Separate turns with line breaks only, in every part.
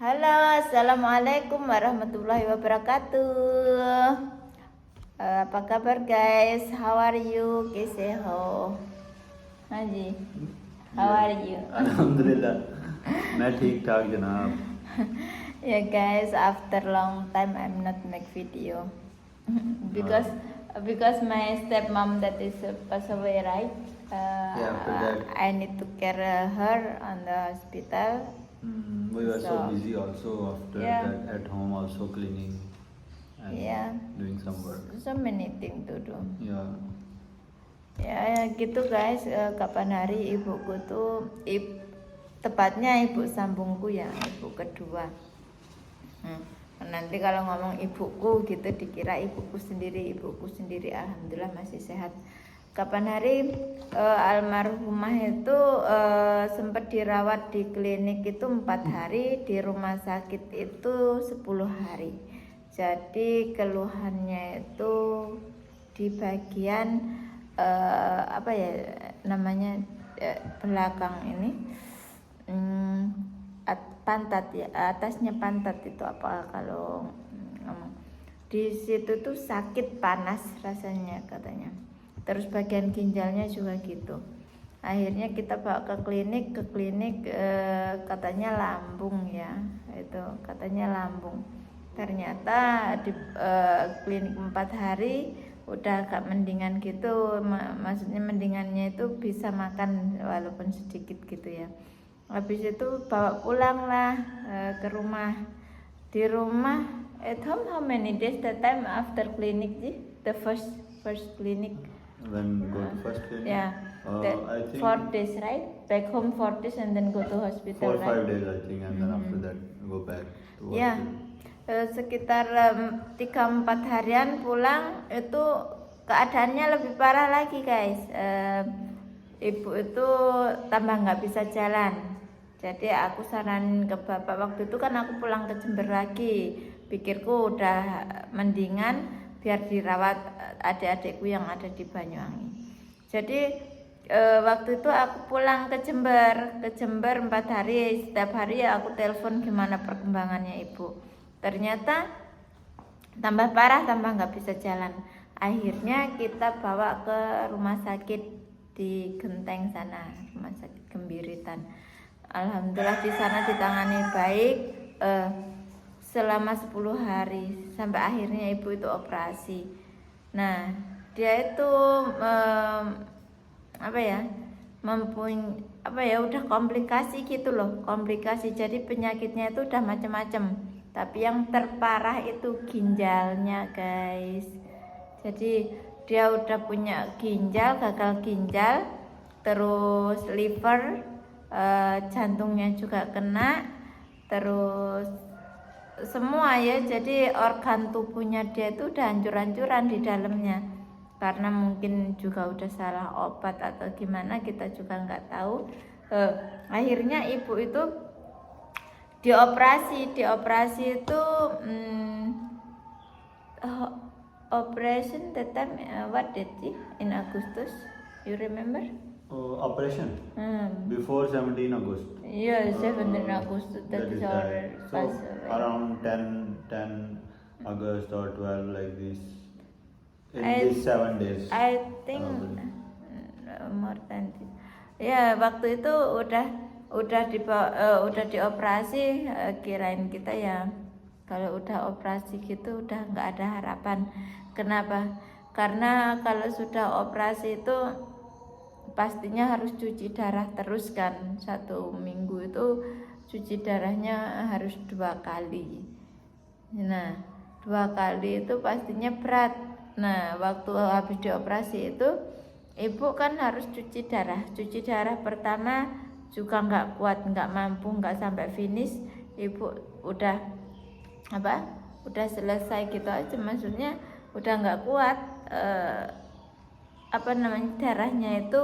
Halo, assalamualaikum warahmatullahi wabarakatuh. Apa kabar guys? How are you? Kaise ho? हाँ जी. How are you?
अल्हम्दुलिल्लाह मैं ठीक ठाक जनाब.
Yeah guys, after long time I'm not make video because my stepmom that is passed away, right?
Yeah, after that.
I need to care her on the hospital.
We were so
So,
busy also after
yeah.
that at home also cleaning and
Yeah.
doing some work.
So many things to do.
Yeah.
Ya gitu guys, kapan hari ibuku tuh tepatnya ibu sambungku ya, ibu kedua. Nanti kalau ngomong ibuku gitu dikira ibuku sendiri, alhamdulillah masih sehat. Kapan hari almarhumah itu sempat dirawat di klinik itu 4 hari, di rumah sakit itu 10 hari. Jadi keluhannya itu di bagian apa ya namanya belakang ini pantat ya, atasnya pantat itu apa kalau ngomong di situ tuh sakit panas rasanya katanya, terus bagian ginjalnya juga gitu. Akhirnya kita bawa ke klinik katanya lambung ya, itu katanya lambung. Ternyata di klinik 4 hari udah agak mendingan gitu, maksudnya mendingannya itu bisa makan walaupun sedikit gitu ya. Habis itu bawa pulang lah ke rumah. Di rumah at home how many days that time after clinic the first clinic
When go to first clinic?
yeah,
I think
4 days right, back home 4 days and then go to hospital
4 or 5
right?
days I think, and then after that go back to
Ya, sekitar 3-4 harian pulang itu keadaannya lebih parah lagi guys. Ibu itu tambah nggak bisa jalan. Jadi aku saranin ke bapak, waktu itu kan aku pulang ke Jember lagi, pikirku udah mendingan biar dirawat adik-adikku yang ada di Banyuwangi. Jadi waktu itu aku pulang ke Jember 4 hari, setiap hari ya aku telepon gimana perkembangannya ibu. Ternyata tambah parah, tambah nggak bisa jalan. Akhirnya kita bawa ke rumah sakit di Genteng sana, rumah sakit Gembiritan. Alhamdulillah di sana ditangani baik selama 10 hari sampai akhirnya ibu itu operasi. Nah dia itu udah komplikasi gitu loh, jadi penyakitnya itu udah macam-macam, tapi yang terparah itu ginjalnya guys. Jadi dia udah punya gagal ginjal, terus liver, jantungnya juga kena, terus semua ya, jadi organ tubuhnya dia itu udah hancur-hancuran di dalamnya. Karena mungkin juga udah salah obat atau gimana, kita juga nggak tahu. Akhirnya ibu itu dioperasi itu operation that time what date in Agustus, you remember?
operation before 17 August.
Yeah, 17 August, that is our
so
pass away.
around 10 August or 12 like this, in these 7 days
I think more than this. Ya waktu itu udah dioperasi, kirain kita ya kalau udah operasi gitu udah nggak ada harapan. Kenapa? Karena kalau sudah operasi itu pastinya harus cuci darah terus kan, 1 minggu itu cuci darahnya harus 2 kali. Nah 2 kali itu pastinya berat. Nah waktu habis dioperasi itu ibu kan harus cuci darah pertama juga nggak kuat, nggak mampu, nggak sampai finish. Ibu udah selesai gitu aja, maksudnya udah nggak kuat, darahnya itu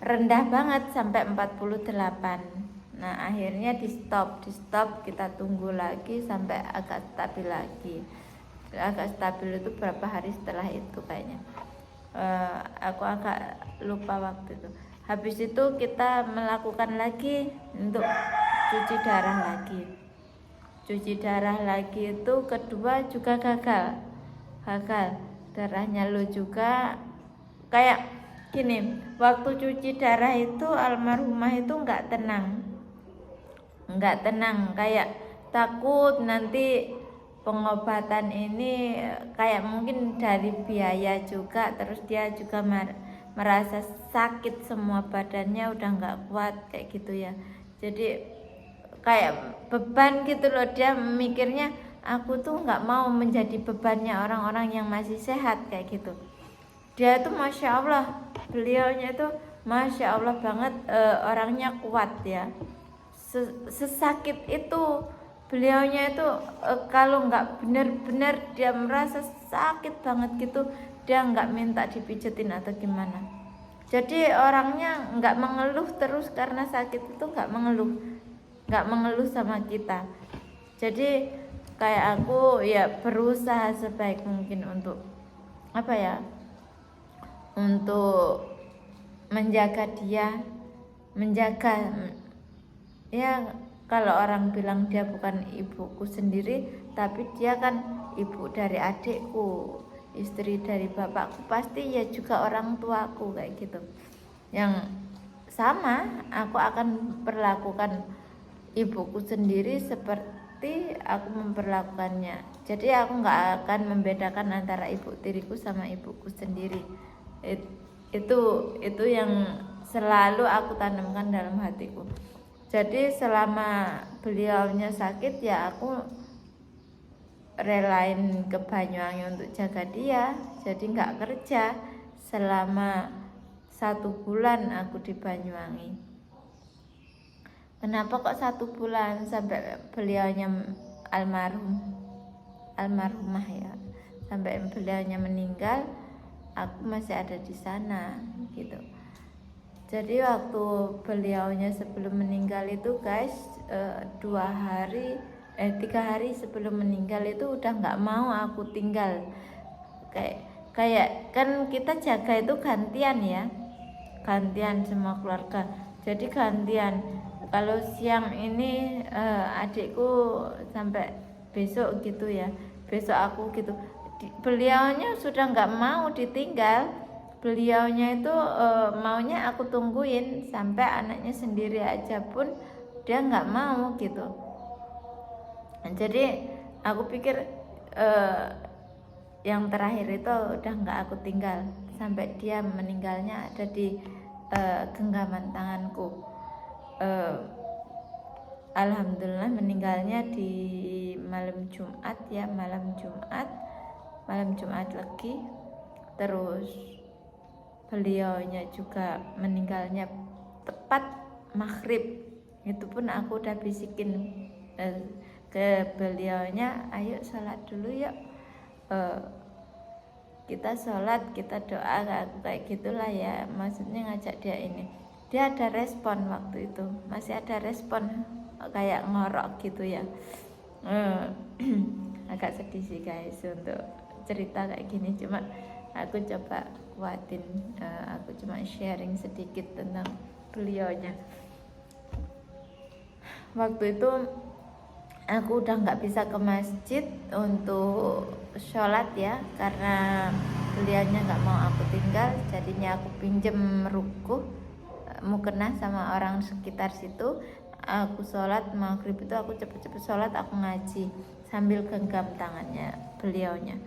rendah banget sampai 48. Nah akhirnya di stop, kita tunggu lagi sampai agak stabil lagi. Agak stabil itu berapa hari setelah itu kayaknya, aku agak lupa waktu itu. Habis itu kita melakukan lagi untuk cuci darah lagi. Cuci darah lagi itu kedua juga gagal, darahnya lo juga kayak gini. Waktu cuci darah itu almarhumah itu nggak tenang, kayak takut nanti pengobatan ini kayak mungkin dari biaya juga, terus dia juga merasa sakit, semua badannya udah nggak kuat kayak gitu ya. Jadi kayak beban gitu loh, dia mikirnya aku tuh nggak mau menjadi bebannya orang-orang yang masih sehat kayak gitu. Dia tuh masya Allah, beliaunya itu masya Allah banget, orangnya kuat ya. Sesakit itu beliaunya itu, kalau nggak benar-benar dia merasa sakit banget gitu, dia nggak minta dipijetin atau gimana. Jadi orangnya nggak mengeluh terus karena sakit itu, nggak mengeluh sama kita. Jadi kayak aku ya berusaha sebaik mungkin untuk apa ya, untuk menjaga dia, ya. Kalau orang bilang dia bukan ibuku sendiri, tapi dia kan ibu dari adikku, istri dari bapakku, pasti ya juga orang tuaku kayak gitu. Yang sama aku akan perlakukan ibuku sendiri seperti aku memperlakukannya. Jadi aku nggak akan membedakan antara ibu tiriku sama ibuku sendiri. Itu yang selalu aku tanamkan dalam hatiku. Jadi selama beliaunya sakit ya aku relain ke Banyuwangi untuk jaga dia. Jadi nggak kerja selama 1 bulan aku di Banyuwangi. Kenapa kok 1 bulan? Sampai beliaunya almarhumah ya, sampai beliaunya meninggal aku masih ada di sana gitu. Jadi waktu beliaunya sebelum meninggal itu guys, 3 hari sebelum meninggal itu udah nggak mau aku tinggal. Kayak kan kita jaga itu gantian semua keluarga. Jadi gantian, kalau siang ini adikku sampai besok gitu ya, besok aku gitu. Beliaunya sudah nggak mau ditinggal. Beliaunya itu maunya aku tungguin sampai anaknya sendiri aja pun dia nggak mau gitu. Jadi aku pikir yang terakhir itu udah nggak aku tinggal sampai dia meninggalnya ada di genggaman tanganku. Alhamdulillah meninggalnya di malam Jumat ya, malam Jumat Legi. Terus beliaunya juga meninggalnya tepat maghrib. Itu pun aku udah bisikin ke beliaunya, ayo sholat dulu yuk, kita sholat, kita doa kayak gitulah ya, maksudnya ngajak dia ini. Dia ada respon waktu itu, masih ada respon kayak ngorok gitu ya. Agak sedih sih guys untuk cerita kayak gini, cuma aku coba kuatin, aku cuma sharing sedikit tentang beliaunya. Waktu itu aku udah nggak bisa ke masjid untuk sholat ya, karena beliaunya nggak mau aku tinggal. Jadinya aku pinjem rukuh mukena sama orang sekitar situ. Aku sholat maghrib itu aku cepet-cepet sholat, aku ngaji sambil genggam tangannya beliaunya.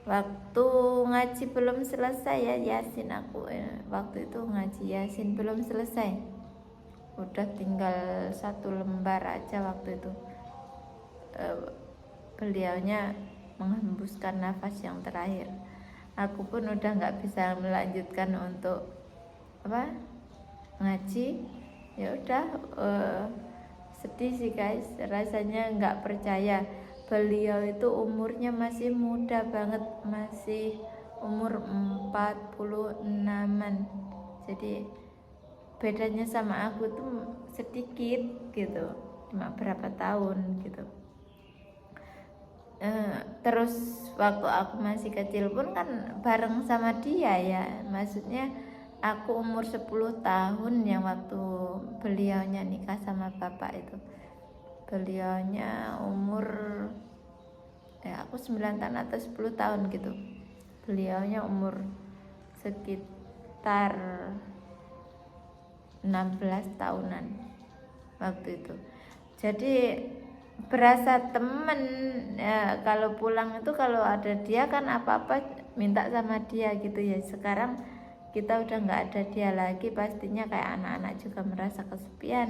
Waktu ngaji belum selesai ya Yasin, aku waktu itu ngaji Yasin belum selesai, udah tinggal 1 lembar aja waktu itu. Beliaunya menghembuskan nafas yang terakhir. Aku pun udah nggak bisa melanjutkan untuk ngaji. Ya udah, sedih sih guys, rasanya nggak percaya. Beliau itu umurnya masih muda banget, masih umur 46-an. Jadi bedanya sama aku tuh sedikit gitu, cuma berapa tahun gitu. Terus waktu aku masih kecil pun kan bareng sama dia ya, maksudnya aku umur 10 tahun yang waktu beliaunya nikah sama bapak itu. Beliaunya umur aku 9 tahun atau 10 tahun gitu. Beliaunya umur sekitar 16 tahunan waktu itu. Jadi berasa temen ya, kalau pulang itu kalau ada dia kan apa-apa minta sama dia gitu ya. Sekarang kita udah nggak ada dia lagi, pastinya kayak anak-anak juga merasa kesepian.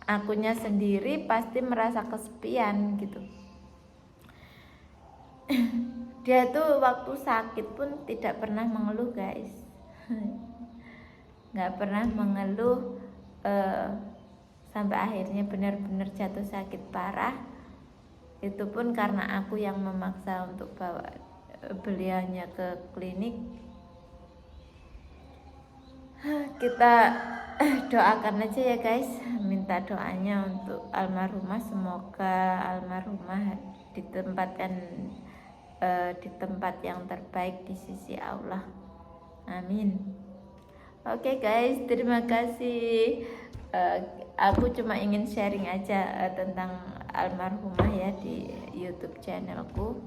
Akunya sendiri pasti merasa kesepian gitu. Dia tuh waktu sakit pun tidak pernah mengeluh guys. Nggak pernah mengeluh sampai akhirnya benar-benar jatuh sakit parah. Itu pun karena aku yang memaksa untuk bawa beliaunya ke klinik. Kita doakan aja ya guys, minta doanya untuk almarhumah, semoga almarhumah ditempatkan di tempat yang terbaik di sisi Allah, amin. Oke guys, terima kasih. Aku cuma ingin sharing aja tentang almarhumah ya di YouTube channelku.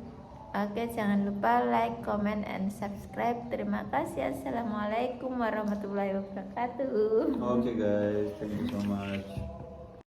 Oke, jangan lupa like, comment, and subscribe. Terima kasih. Assalamualaikum warahmatullahi wabarakatuh.
Okay guys, thank you so much.